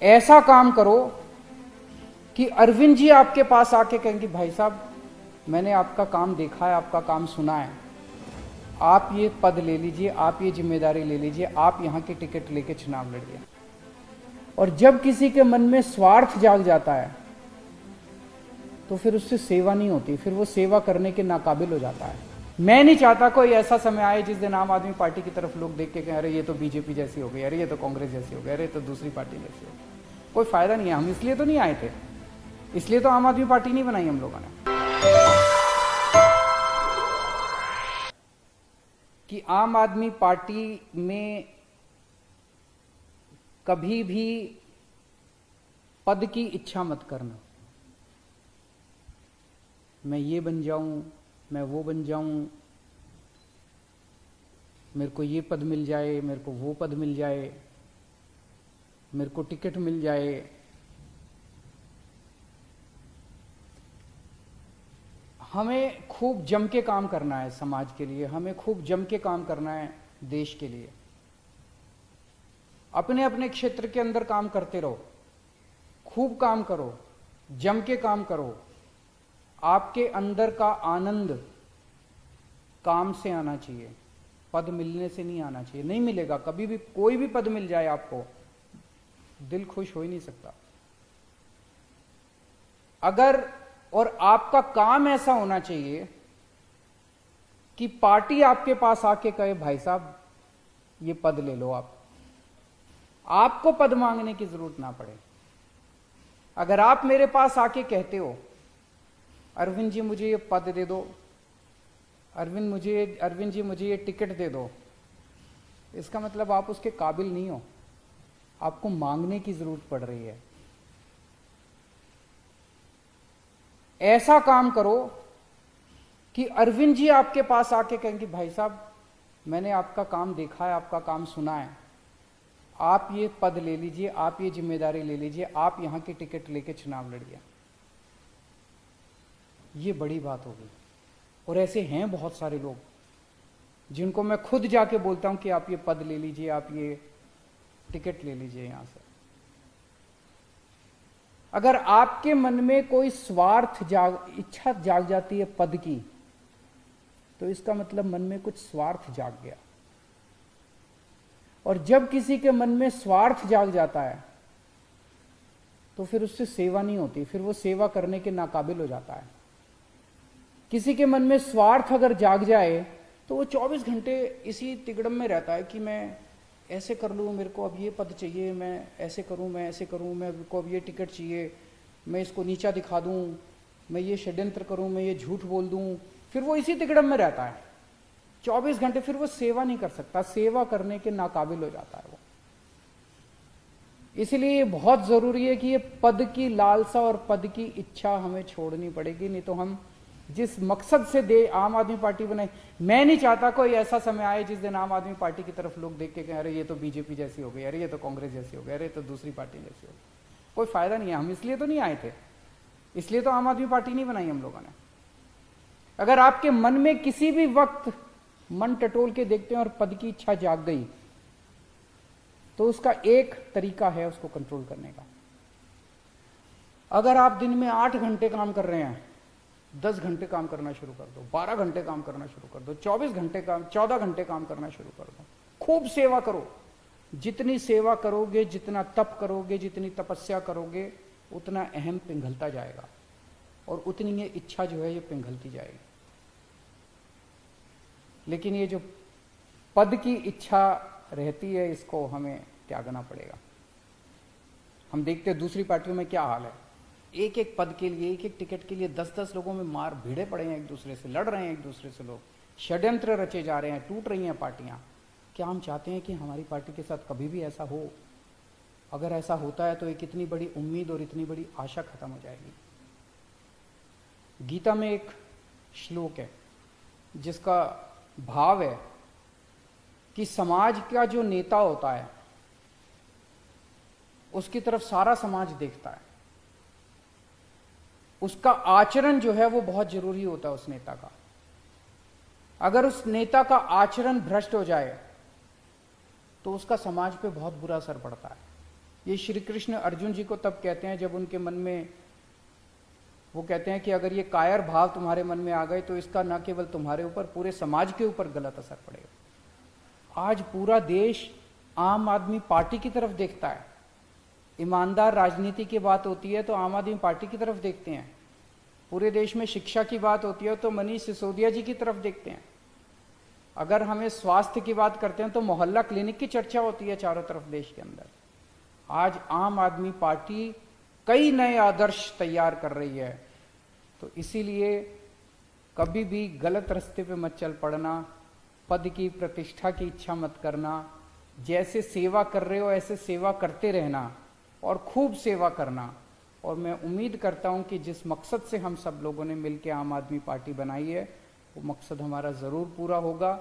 ऐसा काम करो कि अरविंद जी आपके पास आके कहेंगे भाई साहब मैंने आपका काम देखा है, आपका काम सुना है, आप ये पद ले लीजिए, आप ये जिम्मेदारी ले लीजिए, आप यहाँ की टिकट लेके चुनाव लड़िए। और जब किसी के मन में स्वार्थ जाग जाता है तो फिर उससे सेवा नहीं होती, फिर वो सेवा करने के नाकाबिल हो जाता है। मैं नहीं चाहता कोई ऐसा समय आए जिस दिन आम आदमी पार्टी की तरफ लोग देख के कहें अरे ये तो बीजेपी जैसी हो गई, अरे ये तो कांग्रेस जैसी हो गई, अरे तो दूसरी पार्टी जैसी हो गई। कोई फायदा नहीं है। हम इसलिए तो नहीं आए थे, इसलिए तो आम आदमी पार्टी नहीं बनाई हम लोगों ने कि आम आदमी पार्टी में कभी भी पद की इच्छा मत करना। मैं ये बन जाऊं, मैं वो बन जाऊं, मेरे को ये पद मिल जाए, मेरे को वो पद मिल जाए, मेरे को टिकट मिल जाए। हमें खूब जम के काम करना है समाज के लिए, हमें खूब जम के काम करना है देश के लिए। अपने अपने क्षेत्र के अंदर काम करते रहो, खूब काम करो, जम के काम करो। आपके अंदर का आनंद काम से आना चाहिए, पद मिलने से नहीं आना चाहिए। नहीं मिलेगा कभी भी, कोई भी पद मिल जाए आपको, दिल खुश हो ही नहीं सकता। अगर और आपका काम ऐसा होना चाहिए कि पार्टी आपके पास आके कहे भाई साहब ये पद ले लो, आपको पद मांगने की जरूरत ना पड़े। अगर आप मेरे पास आके कहते हो अरविंद जी मुझे ये पद दे दो, अरविंद जी मुझे ये टिकट दे दो, इसका मतलब आप उसके काबिल नहीं हो, आपको मांगने की जरूरत पड़ रही है। ऐसा काम करो कि अरविंद जी आपके पास आके कहेंगे भाई साहब मैंने आपका काम देखा है, आपका काम सुना है, आप ये पद ले लीजिए, आप ये जिम्मेदारी ले लीजिए, आप यहाँ की टिकट लेके चुनाव लड़िए। ये बड़ी बात होगी। और ऐसे हैं बहुत सारे लोग जिनको मैं खुद जाके बोलता हूं कि आप ये पद ले लीजिए, आप ये टिकट ले लीजिए यहां से। अगर आपके मन में कोई स्वार्थ इच्छा जाग जाती है पद की, तो इसका मतलब मन में कुछ स्वार्थ जाग गया। और जब किसी के मन में स्वार्थ जाग जाता है तो फिर उससे सेवा नहीं होती, फिर वो सेवा करने के नाकाबिल हो जाता है। किसी के मन में स्वार्थ अगर जाग जाए तो वो 24 घंटे इसी तिगड़म में रहता है कि मैं ऐसे कर लूँ, मेरे को अब ये पद चाहिए, मैं ऐसे करूँ, मैं ऐसे करूँ, मेरे को अब ये टिकट चाहिए, मैं इसको नीचा दिखा दूँ, मैं ये षड्यंत्र करूँ, मैं ये झूठ बोल दूँ। फिर वो इसी तिगड़म में रहता है 24 घंटे, फिर वो सेवा नहीं कर सकता, सेवा करने के नाकाबिल हो जाता है वो। इसलिए ये बहुत जरूरी है कि ये पद की लालसा और पद की इच्छा हमें छोड़नी पड़ेगी, नहीं तो हम जिस मकसद से आम आदमी पार्टी बनाई। मैं नहीं चाहता कोई ऐसा समय आए जिस दिन आम आदमी पार्टी की तरफ लोग देख के कहें अरे ये तो बीजेपी जैसी हो गई, अरे ये तो कांग्रेस जैसी हो गई, अरे तो दूसरी पार्टी जैसी हो गई। कोई फायदा नहीं है। हम इसलिए तो नहीं आए थे, इसलिए तो आम आदमी पार्टी नहीं बनाई हम लोगों ने। अगर आपके मन में किसी भी वक्त मन टटोल के देखते हैं और पद की इच्छा जाग गई, तो उसका एक तरीका है उसको कंट्रोल करने का। अगर आप दिन में 8 घंटे काम कर रहे हैं, 10 घंटे काम करना शुरू कर दो, 12 घंटे काम करना शुरू कर दो, 14 घंटे काम करना शुरू कर दो। खूब सेवा करो। जितनी सेवा करोगे, जितना तप करोगे, जितनी तपस्या करोगे, उतना अहम पिघलता जाएगा और उतनी ये इच्छा जो है ये पिघलती जाएगी। लेकिन ये जो पद की इच्छा रहती है, इसको हमें त्यागना पड़ेगा। हम देखते हैं दूसरी पार्टियों में क्या हाल है, एक एक पद के लिए, एक एक टिकट के लिए 10-10 लोगों में मार भिड़े पड़े हैं, एक दूसरे से लड़ रहे हैं, एक दूसरे से लोग षड्यंत्र रचे जा रहे हैं, टूट रही हैं पार्टियां। क्या हम चाहते हैं कि हमारी पार्टी के साथ कभी भी ऐसा हो? अगर ऐसा होता है तो एक इतनी बड़ी उम्मीद और इतनी बड़ी आशा खत्म हो जाएगी। गीता में एक श्लोक है जिसका भाव है कि समाज का जो नेता होता है उसकी तरफ सारा समाज देखता है, उसका आचरण जो है वो बहुत जरूरी होता है उस नेता का। अगर उस नेता का आचरण भ्रष्ट हो जाए तो उसका समाज पे बहुत बुरा असर पड़ता है। ये श्री कृष्ण अर्जुन जी को तब कहते हैं जब उनके मन में, वो कहते हैं कि अगर ये कायर भाव तुम्हारे मन में आ गए तो इसका न केवल तुम्हारे ऊपर, पूरे समाज के ऊपर गलत असर पड़ेगा। आज पूरा देश आम आदमी पार्टी की तरफ देखता है। ईमानदार राजनीति की बात होती है तो आम आदमी पार्टी की तरफ देखते हैं। पूरे देश में शिक्षा की बात होती है तो मनीष सिसोदिया जी की तरफ देखते हैं। अगर हमें स्वास्थ्य की बात करते हैं तो मोहल्ला क्लिनिक की चर्चा होती है चारों तरफ देश के अंदर। आज आम आदमी पार्टी कई नए आदर्श तैयार कर रही है। तो इसीलिए कभी भी गलत रास्ते पे मत चल पड़ना, पद की प्रतिष्ठा की इच्छा मत करना। जैसे सेवा कर रहे हो ऐसे सेवा करते रहना और खूब सेवा करना। और मैं उम्मीद करता हूं कि जिस मकसद से हम सब लोगों ने मिलकर आम आदमी पार्टी बनाई है वो मकसद हमारा ज़रूर पूरा होगा।